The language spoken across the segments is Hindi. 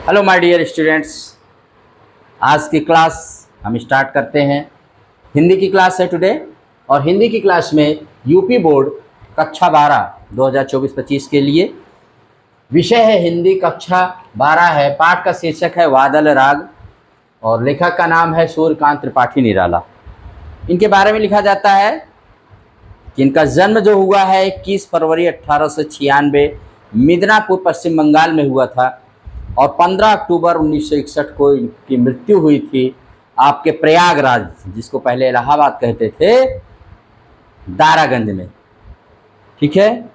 हेलो माय डियर स्टूडेंट्स, आज की क्लास हम स्टार्ट करते हैं। हिंदी की क्लास है टुडे और हिंदी की क्लास में यूपी बोर्ड कक्षा 12 2024-25 के लिए विषय है हिंदी। कक्षा 12 है। पाठ का शीर्षक है बादल राग और लेखक का नाम है सूर्यकांत त्रिपाठी निराला। इनके बारे में लिखा जाता है कि इनका जन्म जो हुआ है 21 फरवरी 1896 मिदनापुर पश्चिम बंगाल में हुआ था और 15 अक्टूबर 1961 को इनकी मृत्यु हुई थी आपके प्रयागराज, जिसको पहले इलाहाबाद कहते थे, दारागंज में। ठीक है।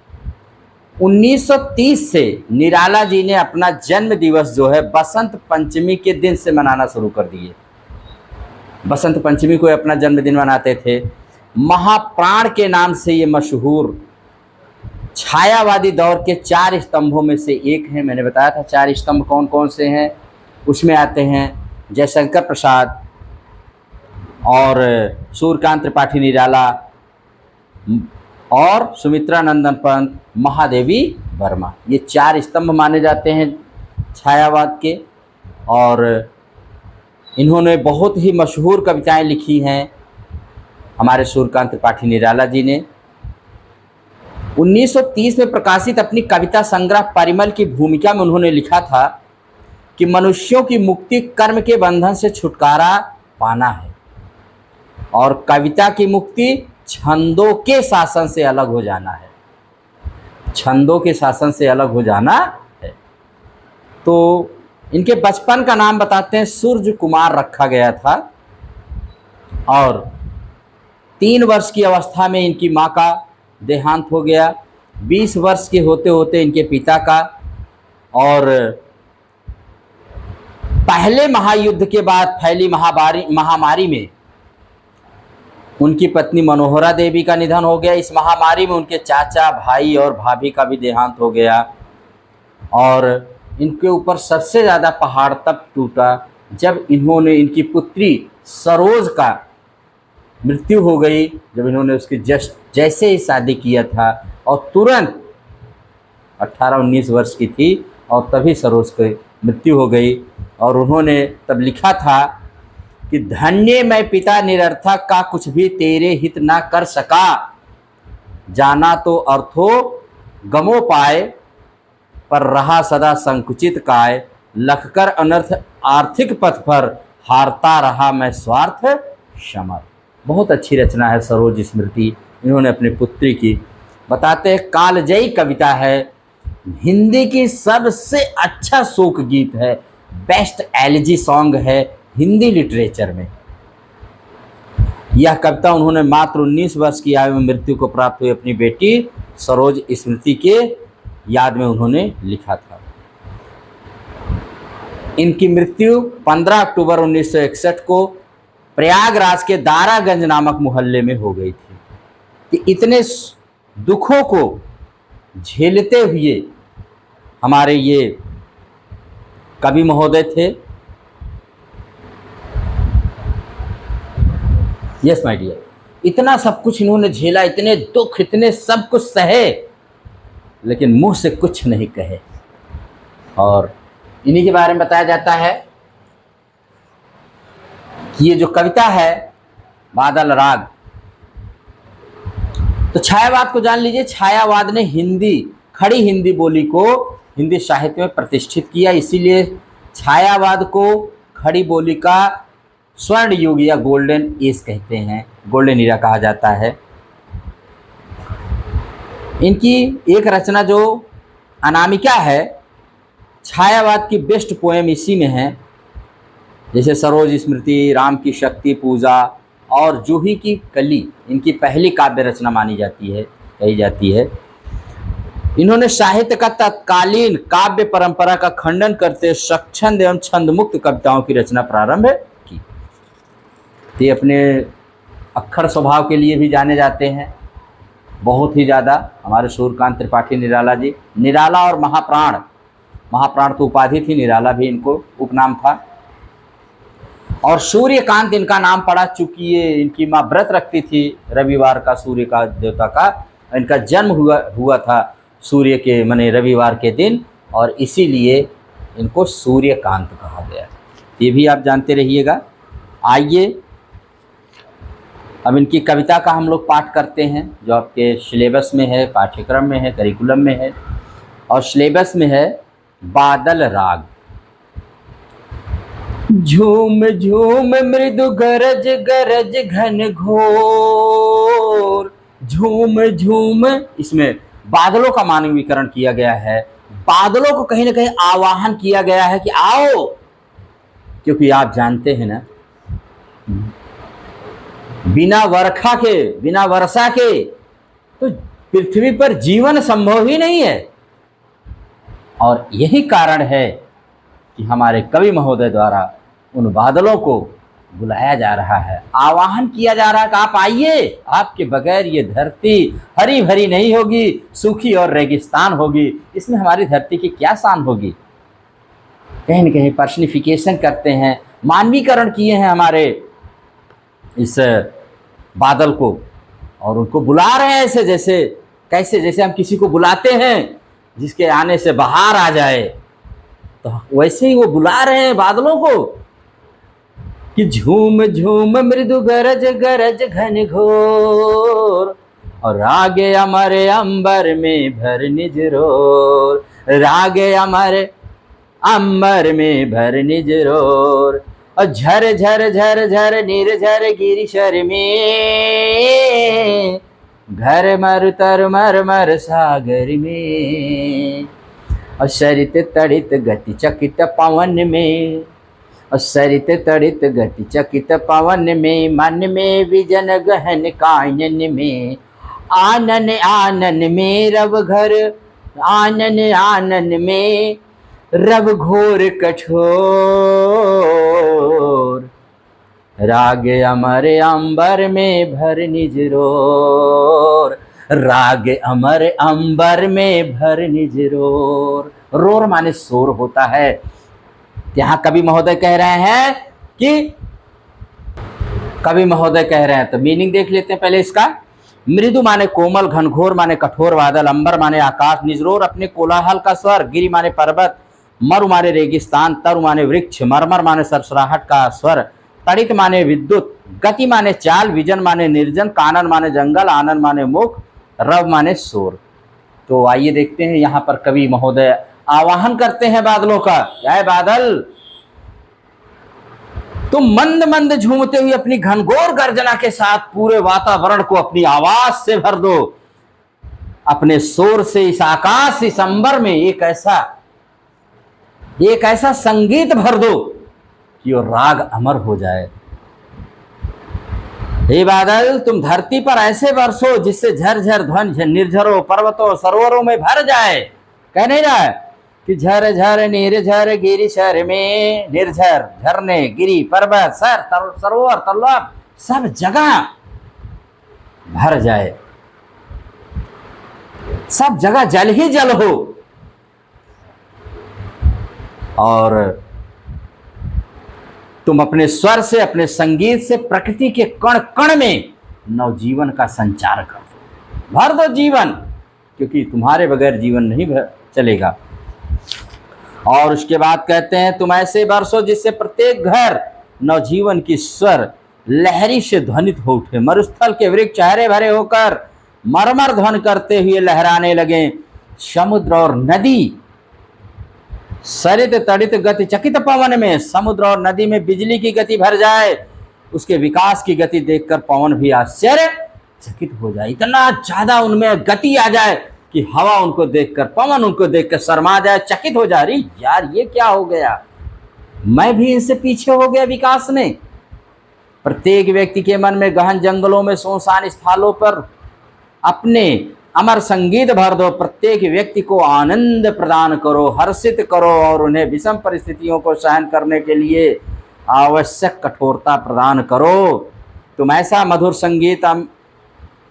1930 से निराला जी ने अपना जन्म दिवस जो है बसंत पंचमी के दिन से मनाना शुरू कर दिए। बसंत पंचमी को अपना जन्मदिन मनाते थे। महाप्राण के नाम से ये मशहूर छायावादी दौर के 4 स्तंभों में से एक है। मैंने बताया था 4 स्तंभ कौन कौन से हैं। उसमें आते हैं जयशंकर प्रसाद और सूर्यकांत त्रिपाठी निराला और सुमित्रा नंदन पंत, महादेवी वर्मा। ये 4 स्तंभ माने जाते हैं छायावाद के और इन्होंने बहुत ही मशहूर कविताएं लिखी हैं हमारे सूर्यकांत त्रिपाठी निराला जी ने। 1930 में प्रकाशित अपनी कविता संग्रह परिमल की भूमिका में उन्होंने लिखा था कि मनुष्यों की मुक्ति कर्म के बंधन से छुटकारा पाना है और कविता की मुक्ति छंदों के शासन से अलग हो जाना है। छंदों के शासन से अलग हो जाना है। तो इनके बचपन का नाम बताते हैं, सूर्य कुमार रखा गया था और 3 वर्ष की अवस्था में इनकी माँ का देहांत हो गया। 20 वर्ष के होते होते इनके पिता का, और पहले महायुद्ध के बाद फैली महामारी में उनकी पत्नी मनोहरा देवी का निधन हो गया। इस महामारी में उनके चाचा, भाई और भाभी का भी देहांत हो गया और इनके ऊपर सबसे ज़्यादा पहाड़ तब टूटा जब इनकी पुत्री सरोज का मृत्यु हो गई, जब इन्होंने उसके जैसे ही शादी किया था और तुरंत 18-19 वर्ष की थी और तभी सरोज की मृत्यु हो गई। और उन्होंने तब लिखा था कि धन्य मैं पिता निरर्थक का, कुछ भी तेरे हित ना कर सका, जाना तो अर्थो गमो पाए, पर रहा सदा संकुचित काय, लखकर अनर्थ आर्थिक पथ पर, हारता रहा मैं स्वार्थ समर। बहुत अच्छी रचना है सरोज स्मृति, इन्होंने अपनी पुत्री की। बताते हैं कालजयी कविता है, हिंदी की सबसे अच्छा शोक गीत है, बेस्ट एलिजी सॉन्ग है हिंदी लिटरेचर में। यह कविता उन्होंने मात्र 19 वर्ष की आयु में मृत्यु को प्राप्त हुई अपनी बेटी सरोज स्मृति के याद में उन्होंने लिखा था। इनकी मृत्यु 15 अक्टूबर 1961 को प्रयागराज के दारागंज नामक मोहल्ले में हो गई थी। कि इतने दुखों को झेलते हुए हमारे ये कवि महोदय थे। यस माय डियर, इतना सब कुछ इन्होंने झेला, इतने दुख, इतने सब कुछ सहे, लेकिन मुंह से कुछ नहीं कहे। और इन्हीं के बारे में बताया जाता है कि ये जो कविता है बादल राग, तो छायावाद को जान लीजिए। छायावाद ने खड़ी हिंदी बोली को हिंदी साहित्य में प्रतिष्ठित किया, इसीलिए छायावाद को खड़ी बोली का स्वर्ण युग या गोल्डन एज कहते हैं, गोल्डन ईरा कहा जाता है। इनकी एक रचना जो अनामिका है, छायावाद की बेस्ट पोएम इसी में है, जैसे सरोज स्मृति, राम की शक्ति पूजा और जूही की कली इनकी पहली काव्य रचना मानी जाती है, कही जाती है। इन्होंने साहित्य का तत्कालीन काव्य परंपरा का खंडन करते स्वच्छंद एवं छंद मुक्त कविताओं की रचना प्रारंभ की। ये अपने अक्खर स्वभाव के लिए भी जाने जाते हैं बहुत ही ज़्यादा, हमारे सूर्यकांत त्रिपाठी निराला जी। निराला और महाप्राण तो उपाधि थी, निराला भी इनको उपनाम था। और सूर्यकांत इनका नाम पड़ा चूंकि ये इनकी माँ व्रत रखती थी रविवार का, सूर्य का देवता का। इनका जन्म हुआ था सूर्य के माने रविवार के दिन, और इसीलिए इनको सूर्यकांत कहा गया। ये भी आप जानते रहिएगा। आइए अब इनकी कविता का हम लोग पाठ करते हैं, जो आपके सिलेबस में है, पाठ्यक्रम में है, करिकुलम में है। और सिलेबस में है बादल राग। झूम झूम मृदु गरज गरज घन घोर, झूम झूम, इसमें बादलों का मानवीकरण किया गया है। बादलों को कहीं ना कहीं आवाहन किया गया है कि आओ, क्योंकि आप जानते हैं ना, बिना वर्षा के, बिना वर्षा के तो पृथ्वी पर जीवन संभव ही नहीं है। और यही कारण है कि हमारे कवि महोदय द्वारा उन बादलों को बुलाया जा रहा है, आवाहन किया जा रहा है कि आप आइए, आपके बगैर ये धरती हरी भरी नहीं होगी, सूखी और रेगिस्तान होगी। इसमें हमारी धरती की क्या शान होगी। कहीं न कहीं पर्सनिफिकेशन करते हैं, मानवीकरण किए हैं हमारे इस बादल को, और उनको बुला रहे हैं ऐसे जैसे, कैसे, जैसे हम किसी को बुलाते हैं जिसके आने से बाहर आ जाए, तो वैसे ही वो बुला रहे हैं बादलों को कि झूम झूम मृदु गरज गरज घन घोर, और रागे अमर अंबर में भर निज रोर, रागे अमर अंबर में भर निज रोर, और झर झर झर झर निर्झर गिरिशर में, घर मर तर मर मर सागर में, और सरित तड़ित गति चकित पवन में, और सरित तड़ित गति चकित पवन में, मन में विजन गहन कानन में, आनन आनन में रव घर, आनन आनन में रव घोर कठोर, राग अमर अंबर में भर निज रोर, राग अमर अंबर में भर निज रोर। रोर माने शोर होता है। यहां कवि महोदय कह रहे हैं कि, कवि महोदय कह रहे हैं तो मीनिंग देख लेते हैं पहले इसका। मृदु माने कोमल, घनघोर माने कठोर बादल, अंबर माने आकाश, निजरोर अपने कोलाहल का स्वर, गिरि माने पर्वत, मरु माने रेगिस्तान, तरु माने वृक्ष, मरमर माने सरसराहट का स्वर, तड़ित माने विद्युत, गति माने चाल, विजन माने निर्जन, कानन माने जंगल, आनंद माने मुख, रव माने शोर। तो आइए देखते हैं यहाँ पर कवि महोदय आवाहन करते हैं बादलों का। क्या बादल, तुम मंद मंद झूमते हुए अपनी घनघोर गर्जना के साथ पूरे वातावरण को अपनी आवाज से भर दो, अपने शोर से इस आकाश, इस अंबर में एक ऐसा संगीत भर दो कि वो राग अमर हो जाए। हे बादल, तुम धरती पर ऐसे बरसो जिससे झरझर ध्वनि निर्झरों, पर्वतों, सरोवरों में भर जाए। कह नहीं रहा है कि झर झर निर्झर गिरिशर में, निर्झर झरने, गिरी, पर्वत, सरोवर, तालाब सब जगह भर जाए, सब जगह जल ही जल हो, और तुम अपने स्वर से, अपने संगीत से प्रकृति के कण कण में नवजीवन का संचार कर दो, भर दो जीवन, क्योंकि तुम्हारे बगैर जीवन नहीं चलेगा। और उसके बाद कहते हैं, तुम ऐसे बरसो जिससे प्रत्येक घर नवजीवन की स्वर लहरी से ध्वनित हो उठे, मरुस्थल के वृक्ष हरे भरे होकर मरमर ध्वन करते हुए लहराने लगे, समुद्र और नदी सरित तड़ित गति चकित पवन में, समुद्र और नदी में बिजली की गति भर जाए, उसके विकास की गति देखकर पवन भी आश्चर्य चकित हो जाए, इतना ज्यादा उनमें गति आ जाए कि हवा उनको देखकर, पवन उनको देखकर शर्मा जाए, चकित हो जाए, अरे यार ये क्या हो गया, मैं भी इनसे पीछे हो गया विकास में। प्रत्येक व्यक्ति के मन में गहन जंगलों में, सुनसान स्थानों पर अपने अमर संगीत भर दो, प्रत्येक व्यक्ति को आनंद प्रदान करो, हर्षित करो, और उन्हें विषम परिस्थितियों को सहन करने के लिए आवश्यक कठोरता प्रदान करो। तुम ऐसा मधुर संगीत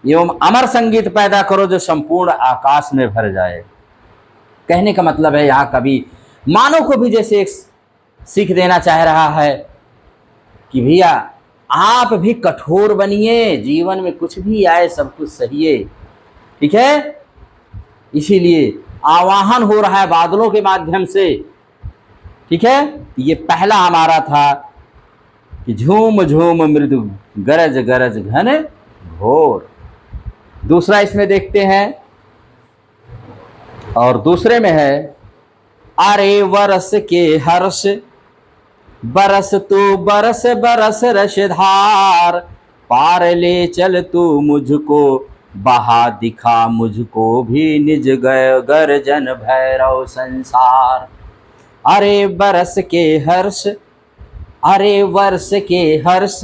एवं अमर संगीत पैदा करो जो संपूर्ण आकाश में भर जाए। कहने का मतलब है यहाँ कवि मानव को भी जैसे एक सीख देना चाह रहा है कि भैया आप भी कठोर बनिए, जीवन में कुछ भी आए सब कुछ सहिए, ठीक है। इसीलिए आवाहन हो रहा है बादलों के माध्यम से ठीक है, ये पहला हमारा था कि झूम झूम मृदु गरज गरज घन घोर। दूसरा इसमें देखते हैं, और दूसरे में है अरे वरस के हर्ष बरस तू बरस बरस रसधार, पार ले चल तू मुझको बहा दिखा मुझको भी निज गय गर्जन भैरव संसार। अरे बरस के हर्ष अरे वर्ष के हर्ष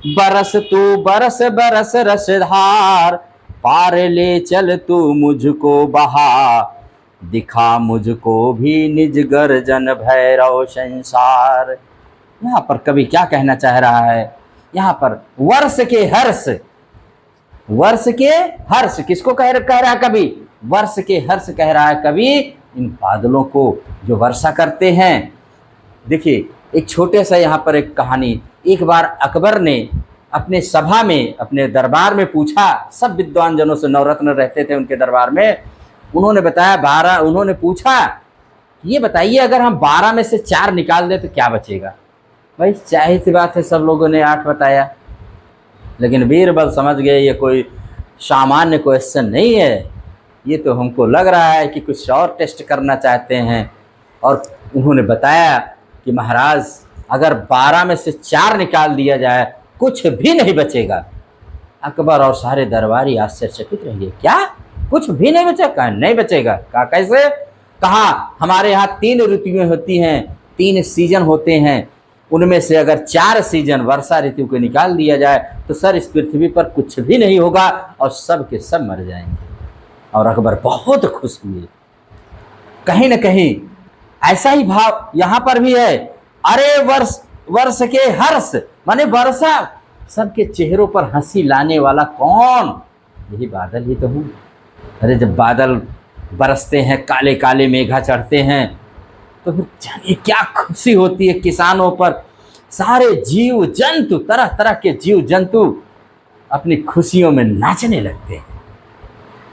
बरस तू बरस बरस रसधार, पार ले चल तू मुझको बहा दिखा मुझको भी निज गर्जन भैरव संसार। यहाँ पर कवि क्या कहना चाह रहा है, यहाँ पर वर्ष के हर्ष, वर्ष के हर्ष किसको कह रहा है कवि, वर्ष के हर्ष कह रहा है कवि इन बादलों को जो वर्षा करते हैं। देखिए एक छोटे सा यहाँ पर एक कहानी, एक बार अकबर ने अपने सभा में अपने दरबार में पूछा, सब विद्वान जनों से, नवरत्न रहते थे उनके दरबार में, उन्होंने बताया उन्होंने पूछा ये बताइए अगर हम 12 में से 4 निकाल दें तो क्या बचेगा। भाई जाहिर सी बात है सब लोगों ने 8 बताया, लेकिन बीरबल समझ गए ये कोई सामान्य क्वेश्चन नहीं है, ये तो हमको लग रहा है कि कुछ और टेस्ट करना चाहते हैं। और उन्होंने बताया कि महाराज अगर 12 में से 4 निकाल दिया जाए कुछ भी नहीं बचेगा। अकबर और सारे दरबारी आश्चर्यचकित रह गए, क्या कुछ भी नहीं बचेगा? नहीं बचेगा। कहा कैसे? कहा हमारे यहाँ 3 ऋतुएं होती हैं, 3 सीजन होते हैं, उनमें से अगर 4 सीजन वर्षा ऋतु को निकाल दिया जाए तो सर इस पृथ्वी पर कुछ भी नहीं होगा और सब के सब मर जाएंगे। और अकबर बहुत खुश हुए। कहीं न कहीं ऐसा ही भाव यहाँ पर भी है। अरे वर्ष के हर्ष माने वर्षा, सबके चेहरों पर हंसी लाने वाला कौन? यही बादल ही तो हूँ। अरे जब बादल बरसते हैं, काले काले मेघा चढ़ते हैं, तो फिर जानिए क्या खुशी होती है किसानों पर। सारे जीव जंतु, तरह तरह के जीव जंतु अपनी खुशियों में नाचने लगते हैं,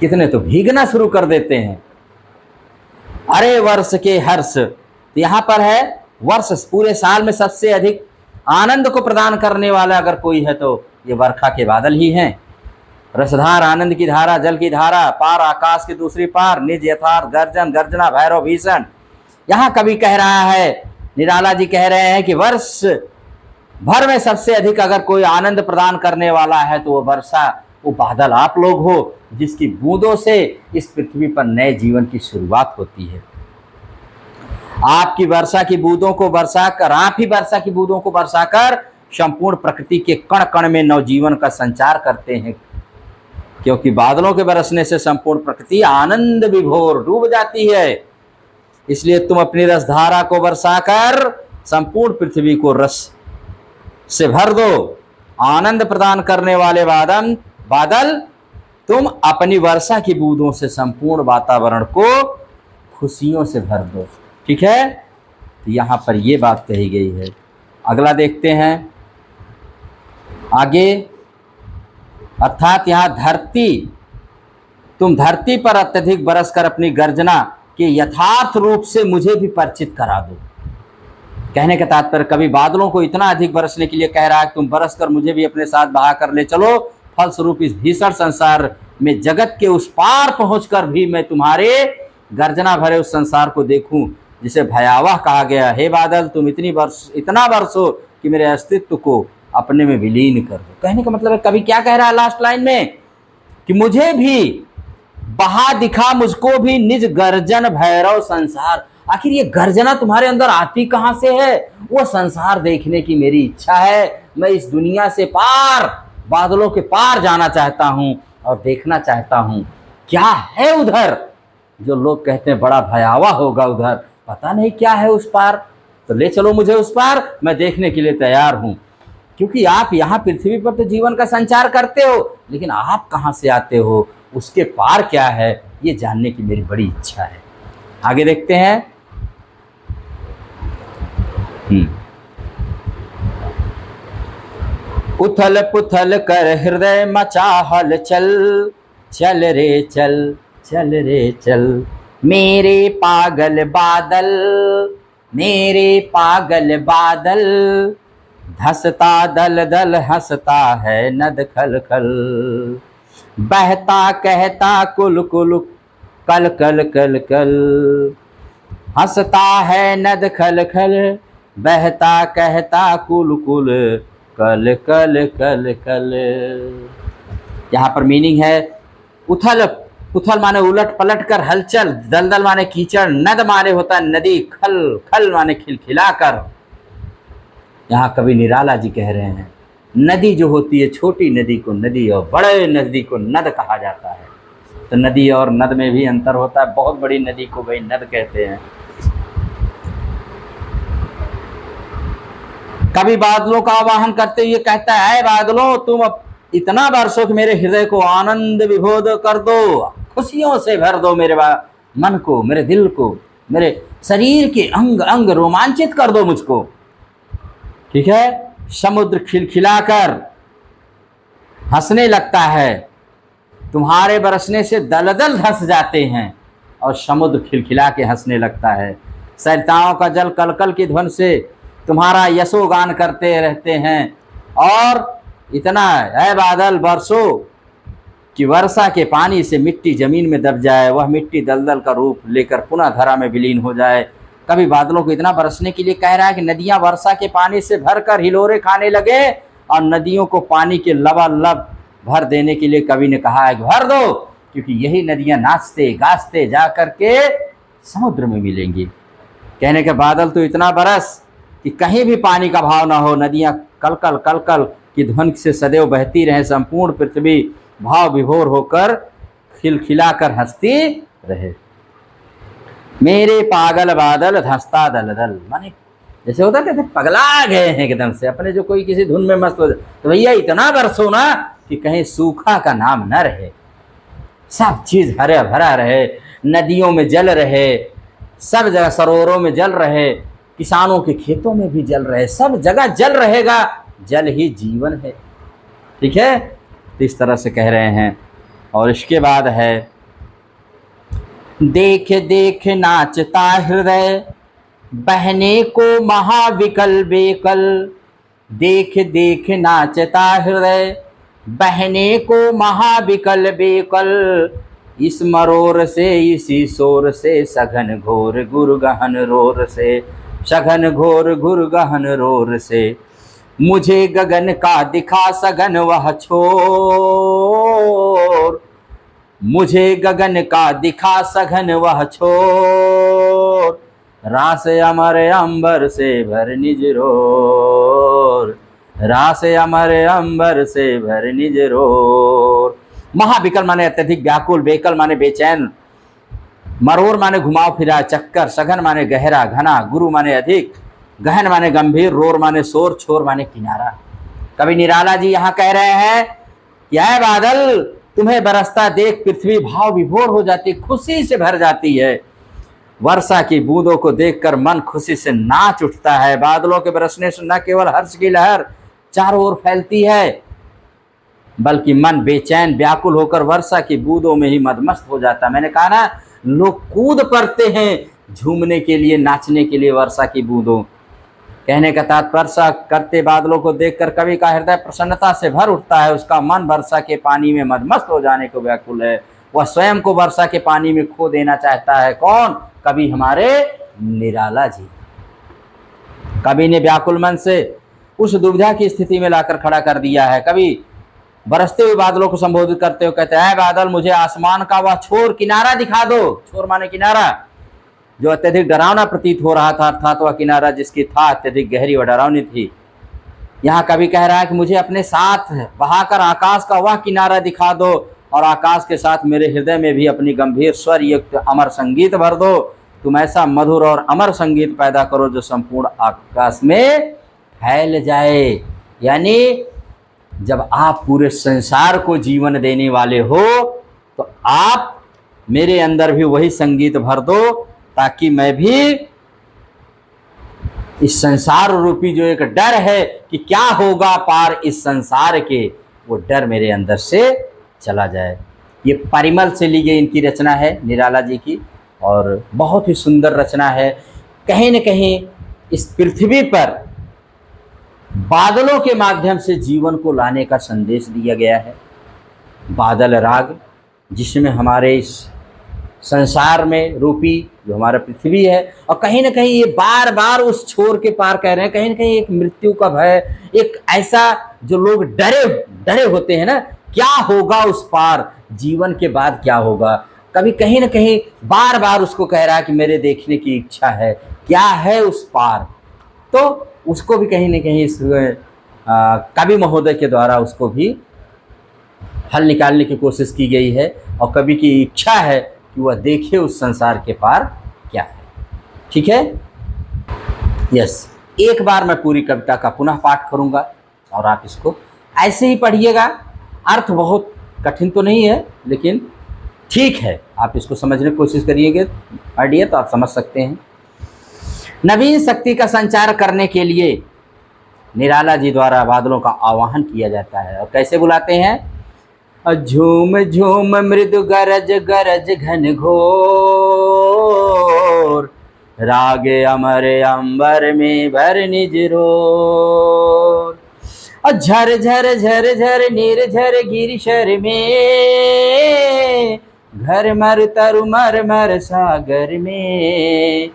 कितने तो भीगना शुरू कर देते हैं। अरे वर्ष के हर्ष, तो यहाँ पर है वर्ष, पूरे साल में सबसे अधिक आनंद को प्रदान करने वाला अगर कोई है तो ये वर्षा के बादल ही हैं। रसधार आनंद की धारा, जल की धारा, पार आकाश की दूसरी पार, निज यथार्थ गर्जन गर्जना भैरव भीषण। यहाँ कवि कह रहा है, निराला जी कह रहे हैं कि वर्ष भर में सबसे अधिक अगर कोई आनंद प्रदान करने वाला है तो वो वर्षा, वो बादल आप लोग हो, जिसकी बूंदों से इस पृथ्वी पर नए जीवन की शुरुआत होती है। आपकी वर्षा की बूंदों को बरसाकर, आप ही वर्षा की बूंदों को बरसाकर संपूर्ण प्रकृति के कण कण में नवजीवन का संचार करते हैं, क्योंकि बादलों के बरसने से संपूर्ण प्रकृति आनंद विभोर डूब जाती है। इसलिए तुम अपनी रसधारा को बरसाकर संपूर्ण पृथ्वी को रस से भर दो। आनंद प्रदान करने वाले बादल तुम अपनी वर्षा की बूंदों से संपूर्ण वातावरण को खुशियों से भर दो। ठीक है, तो यहाँ पर ये बात कही गई है। अगला देखते हैं आगे, अर्थात यहाँ धरती, तुम धरती पर अत्यधिक बरसकर अपनी गर्जना के यथार्थ रूप से मुझे भी परिचित करा दो। कहने का तात्पर्य कभी बादलों को इतना अधिक बरसने के लिए कह रहा है कि तुम बरस कर मुझे भी अपने साथ बहा कर ले चलो, फलस्वरूप इस भीषण संसार में जगत के उस पार पहुंचकर भी मैं तुम्हारे गर्जना भरे उस संसार को देखूं जिसे भयावह कहा गया। हे बादल, तुम इतना बरसो कि मेरे अस्तित्व को अपने में विलीन कर दो। कहने का मतलब है कभी क्या कह रहा है लास्ट लाइन में कि मुझे भी बहा दिखा मुझको भी निज गर्जन भैरव संसार। आखिर ये गर्जना तुम्हारे अंदर आती कहां से है? वो संसार देखने की मेरी इच्छा है। मैं इस दुनिया से पार, बादलों के पार जाना चाहता हूं और देखना चाहता हूं क्या है उधर। जो लोग कहते हैं बड़ा भयावह होगा उधर, पता नहीं क्या है उस पार, तो ले चलो मुझे उस पार, मैं देखने के लिए तैयार हूं। क्योंकि आप यहाँ पृथ्वी पर तो जीवन का संचार करते हो, लेकिन आप कहाँ से आते हो, उसके पार क्या है, ये जानने की मेरी बड़ी इच्छा है। आगे देखते हैं। उथल पुथल कर हृदय मचा हल चल, चल रे चल, चल रे चल मेरे पागल बादल, मेरे पागल बादल, धसता दल दल हंसता है नद खल खल, बहता कहता कुल कुल कल कल कल कल, हंसता है नद खल खल, बहता कहता कुल कुल कल कल कल कल। यहाँ पर मीनिंग है उथल पुथल माने उलट पलट कर हलचल, दलदल माने कीचड़, नद माने होता है नदी, खल खल माने खिलखिलाकर। यहाँ कवि निराला जी कह रहे हैं नदी जो होती है, छोटी नदी को नदी और बड़े नदी को नद कहा जाता है। तो नदी और नद में भी अंतर होता है। बहुत बड़ी नदी को भाई नद कहते हैं। कभी बादलों का आवाहन करते हुए कहता है, बादलों तुम अब इतना बरसो कि मेरे हृदय को आनंद विभोर कर दो, खुशियों से भर दो मेरे मन को, मेरे दिल को, मेरे शरीर के अंग अंग रोमांचित कर दो मुझको। ठीक है। समुद्र खिलखिलाकर हंसने लगता है, तुम्हारे बरसने से दलदल धस जाते हैं और समुद्र खिलखिला के हंसने लगता है। सरिताओं का जल कलकल की ध्वन से तुम्हारा यशोगान करते रहते हैं। और इतना है बादल बरसो कि वर्षा के पानी से मिट्टी जमीन में दब जाए, वह मिट्टी दलदल का रूप लेकर पुनः धरा में विलीन हो जाए। कभी बादलों को इतना बरसने के लिए कह रहा है कि नदियां वर्षा के पानी से भरकर हिलोरे खाने लगे, और नदियों को पानी के लबालब भर देने के लिए कवि ने कहा है कि भर दो, क्योंकि यही नदियां नाचते गाजते जा करके समुद्र में मिलेंगी। कहने के बादल तो इतना बरस कि कहीं भी पानी का भाव ना हो, नदियां कलकल कलकल की ध्वनि से सदैव बहती रहें, संपूर्ण पृथ्वी भाव विभोर होकर खिलखिलाकर हंसती रहे। मेरे पागल बादल धंसता दलदल, माने जैसे होता कहते पगला गए हैं एकदम से अपने, जो कोई किसी धुन में मस्त हो जाए। तो भैया इतना बरसो ना कि कहीं सूखा का नाम न रहे, सब चीज हरा भरा रहे, नदियों में जल रहे, सब जगह सरोवरों में जल रहे, किसानों के खेतों में भी जल रहे, सब जगह जल रहेगा। जल ही जीवन है। ठीक है। तो इस तरह से कह रहे हैं। और इसके बाद है, देख देख नाचता हृदय बहने को महाविकल बेकल, देख देख नाचता हृदय बहने को महाविकल बेकल, इस मरोर से इसी शोर से सघन घोर गुर गहन रोर से, सघन घोर गुर गहन रोर से, मुझे गगन का दिखा सघन वह छोर, मुझे गगन का दिखा सघन वह छोर, रास अमर अंबर से भर निज रोर, रास अमर अंबर से भर निज रोर। महाविकल माने अत्यधिक व्याकुल, बेकल माने बेचैन, मरोर माने घुमाव फिरा चक्कर, सघन माने गहरा घना, गुरु माने अधिक, गहन माने गंभीर, रोर माने शोर, छोर माने किनारा। कवि निराला जी यहाँ कह रहे हैं, यह बादल तुम्हें बरसता देख पृथ्वी भाव विभोर हो जाती, खुशी से भर जाती है। वर्षा की बूंदों को देखकर मन खुशी से नाच उठता है। बादलों के बरसने से न केवल हर्ष की लहर चारों ओर फैलती है, बल्कि मन बेचैन व्याकुल होकर वर्षा की बूंदों में ही मदमस्त हो जाता है। मैंने कहा ना, लोग कूद पड़ते हैं झूमने के लिए, नाचने के लिए वर्षा की बूंदों। कहने का तात्पर्य, वर्षा करते बादलों को देखकर कवि का हृदय प्रसन्नता से भर उठता है। उसका मन वर्षा के पानी में मदमस्त हो जाने को व्याकुल है। वह स्वयं को वर्षा के पानी में खो देना चाहता है। कौन? कवि हमारे निराला जी। कवि ने व्याकुल मन से उस दुविधा की स्थिति में लाकर खड़ा कर दिया है। कवि बरसते हुए बादलों को संबोधित करते हुए कहते हैं, बादल मुझे आसमान का वह छोर किनारा दिखा दो। छोर माने किनारा, जो अत्यधिक डरावना प्रतीत हो रहा था, अर्थात वह किनारा जिसकी था अत्यधिक गहरी व डरावनी थी। यहाँ कवि कह रहा है कि मुझे अपने साथ बहाकर आकाश का वह किनारा दिखा दो, और आकाश के साथ मेरे हृदय में भी अपनी गंभीर स्वर युक्त अमर संगीत भर दो। तुम ऐसा मधुर और अमर संगीत पैदा करो जो संपूर्ण आकाश में फैल जाए। यानी जब आप पूरे संसार को जीवन देने वाले हो, तो आप मेरे अंदर भी वही संगीत भर दो, ताकि मैं भी इस संसार रूपी जो एक डर है कि क्या होगा पार इस संसार के, वो डर मेरे अंदर से चला जाए। ये परिमल से ली गई इनकी रचना है निराला जी की, और बहुत ही सुंदर रचना है। कहीं न कहीं इस पृथ्वी पर बादलों के माध्यम से जीवन को लाने का संदेश दिया गया है। बादल राग, जिसमें हमारे इस संसार में रूपी जो हमारा पृथ्वी है, और कहीं न कहीं ये बार-बार उस छोर के पार कह रहे हैं, कहीं न कहीं एक मृत्यु का भय, एक ऐसा जो लोग डरे होते हैं ना, क्या होगा उस पार, जीवन के बाद क्या होगा? कभी कहीं न कहीं बार-बार उसको कह रहा है कि मेरे देखने की इच्छा है, क्या है उस पार? तो उसको भी कहीं न कहीं इस कवि महोदय के द्वारा उसको भी हल निकालने की कोशिश की गई है, और कवि की इच्छा है कि वह देखे उस संसार के पार क्या है। ठीक है? यस, एक बार मैं पूरी कविता का पुनः पाठ करूँगा और आप इसको ऐसे ही पढ़िएगा। अर्थ बहुत कठिन तो नहीं है, लेकिन ठीक है, आप इसको समझने की कोशिश करिएगा, पढ़िए तो आप समझ सकते हैं। नवीन शक्ति का संचार करने के लिए निराला जी द्वारा बादलों का आवाहन किया जाता है, और कैसे बुलाते हैं? झूम झूम मृदु गरज गरज घन घोर, रागे अमर अंबर में भर निज रोर। और झर झर झर झर निर्झर गिरिशर में, घर मर तरु मर मर सागर में।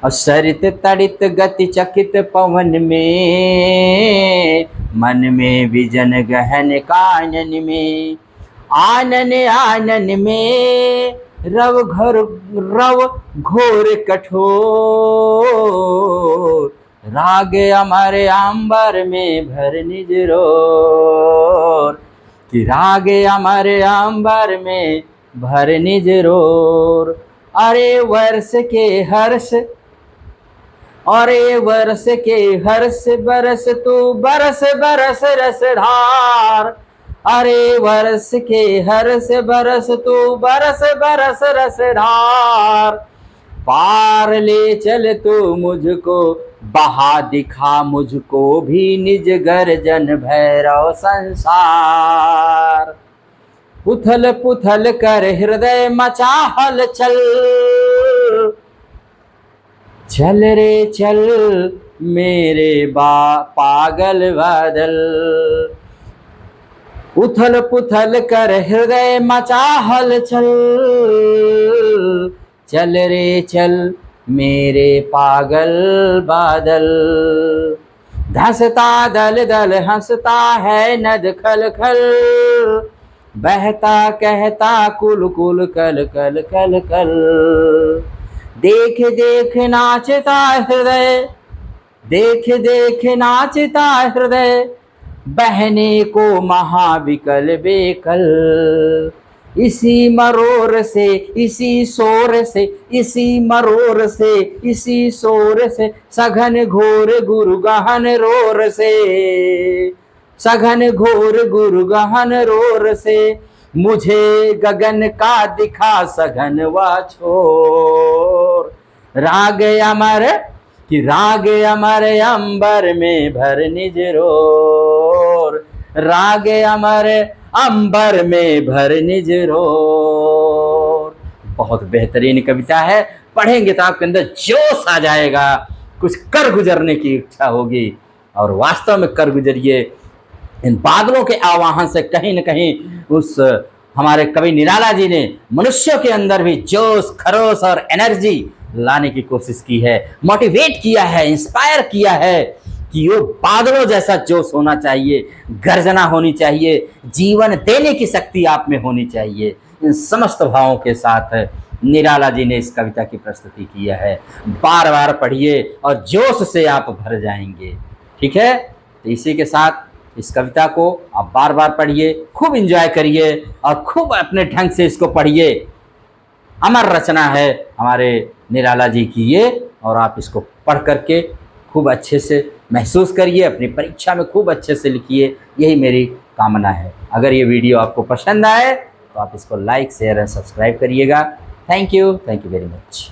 और सरित तड़ित गति चकित पवन में, मन में विजन गहन कानन में। आनन आनन में रव घोर कठोर, राग अमर अंबर में भर निज रोर। कि राग अमर अंबर में भर निज रोर। अरे वर्ष के हर्ष, अरे वर्ष के हर्ष बरस तू बरस बरस रसधार। अरे वर्ष के हर्ष बरस तू बरस बरस रसधार। पार ले चल तू मुझको, बहा दिखा मुझको भी निज गर्जन भैरव संसार। पुथल पुथल कर हृदय मचा हलचल, चल रे चल मेरे पागल बादल। उथल पुथल कर हृदय मचा हलचल, चल रे चल मेरे पागल बादल। धंसता दल दल हंसता है नद खल खल, बहता कहता कुल कुल कल कल कल कल। देख देख नाचता हृदय, देख देख नाचता हृदय, बहने को महाविकल बेकल। इसी मरोर से इसी शोर से, इसी मरोर से इसी शोर से, सघन घोर गुरु गहन रोर से, सघन घोर गुरु गहन रोर से। मुझे गगन का दिखा सघन व छोर। राग अमर कि राग अमर अंबर में भर निज रोर। राग अमर अंबर में भर निज रोर। बहुत बेहतरीन कविता है, पढ़ेंगे तो आपके अंदर जोश आ जाएगा, कुछ कर गुजरने की इच्छा होगी, और वास्तव में कर गुजरिए। इन बादलों के आवाहन से कहीं न कहीं उस हमारे कवि निराला जी ने मनुष्यों के अंदर भी जोश, खरोश और एनर्जी लाने की कोशिश की है, मोटिवेट किया है, इंस्पायर किया है कि वो बादलों जैसा जोश होना चाहिए, गर्जना होनी चाहिए, जीवन देने की शक्ति आप में होनी चाहिए। इन समस्त भावों के साथ निराला जी ने इस कविता की प्रस्तुति किया है। बार बार पढ़िए और जोश से आप भर जाएंगे। ठीक है, तो इसी के साथ इस कविता को आप बार बार पढ़िए, खूब एंजॉय करिए और खूब अपने ढंग से इसको पढ़िए। अमर रचना है हमारे निराला जी की ये, और आप इसको पढ़ करके खूब अच्छे से महसूस करिए, अपनी परीक्षा में खूब अच्छे से लिखिए, यही मेरी कामना है। अगर ये वीडियो आपको पसंद आए तो आप इसको लाइक, शेयर और सब्सक्राइब करिएगा। Thank you very much.